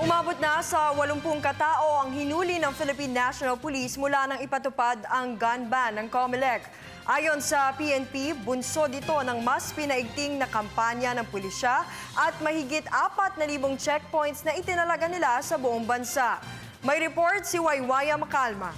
Umabot na sa 80 katao ang hinuli ng Philippine National Police mula nang ipatupad ang gun ban ng COMELEC. Ayon sa PNP, bunsod ito ng mas pinaigting na kampanya ng pulisya at mahigit 4,000 checkpoints na itinalaga nila sa buong bansa. May report si Waywaya Macalma.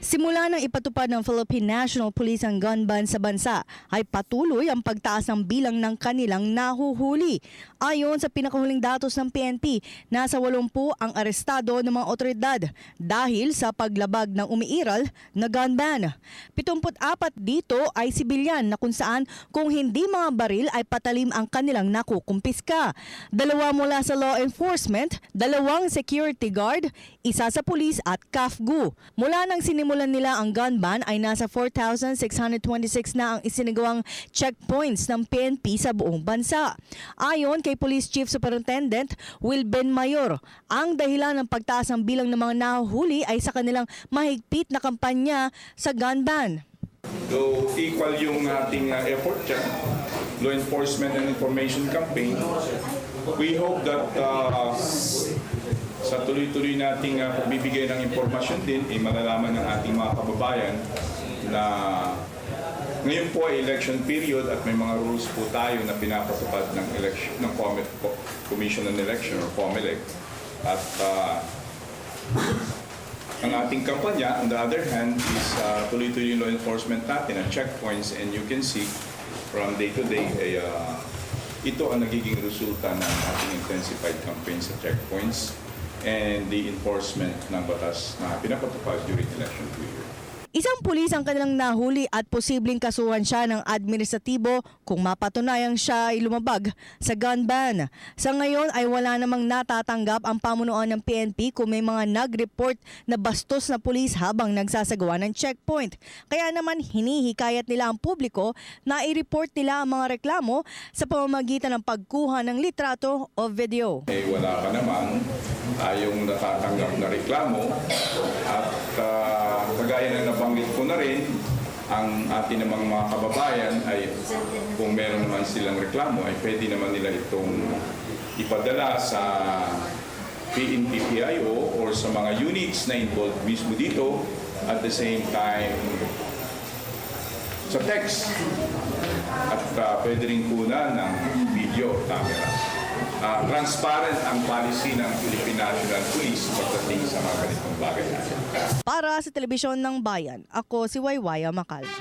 Simula nang ipatupad ng Philippine National Police ang gun ban sa bansa, ay patuloy ang pagtaas ng bilang ng kanilang nahuhuli. Ayon sa pinakahuling datos ng PNP, nasa 80 ang arestado ng mga otoridad dahil sa paglabag ng umiiral na gun ban. 74 dito ay sibilyan na kung saan kung hindi mga baril ay patalim ang kanilang nakukumpiska. 2 mula sa law enforcement, 2 security guard, 1 sa pulis at CAFGU. Mula nang sinimulan nila ang gun ban ay nasa 4,626 na ang isinagawang checkpoints ng PNP sa buong bansa. Ayon kay Police Chief Superintendent Wilben Mayor, ang dahilan ng pagtaas ng bilang ng mga nahuhuli ay sa kanilang mahigpit na kampanya sa gun ban. So, equal yung ating effort dyan, law enforcement and information campaign. We hope that sa tuloy-tuloy nating pagbibigay ng impormasyon din, malalaman ng ating mga kababayan na ngayon po ay election period at may mga rules po tayo na pinapatupad ng election ng Commission on Election or COMELEC. At ang ating kampanya, on the other hand, is tuloy-tuloy yung law enforcement natin at checkpoints, and you can see from day to day ito ang nagiging resulta ng ating intensified campaign sa checkpoints and the enforcement ng batas na pinapatupad during election period. Isang pulis ang kanilang nahuli at posibleng kasuhan siya ng administratibo kung mapatunayang siya ay lumabag sa gun ban. Sa ngayon ay wala namang natatanggap ang pamunuan ng PNP kung may mga nag-report na bastos na pulis habang nagsasagawa ng checkpoint. Kaya naman hinihikayat nila ang publiko na i-report nila ang mga reklamo sa pamamagitan ng pagkuha ng litrato o video. Wala ka naman tayong natatanggap na reklamo at kagaya na nabanggit ko na rin, ang ating namang mga kababayan ay kung meron naman silang reklamo ay pwede naman nila itong ipadala sa PNP-PIO or sa mga units na involved mismo dito, at the same time sa text, at pwede rin kuna ng video camera. Transparent ang policy ng Philippine National Police pagdating sa mga ganitong bagay. Para sa Telebisyon ng Bayan, ako si Waywaya Macalma.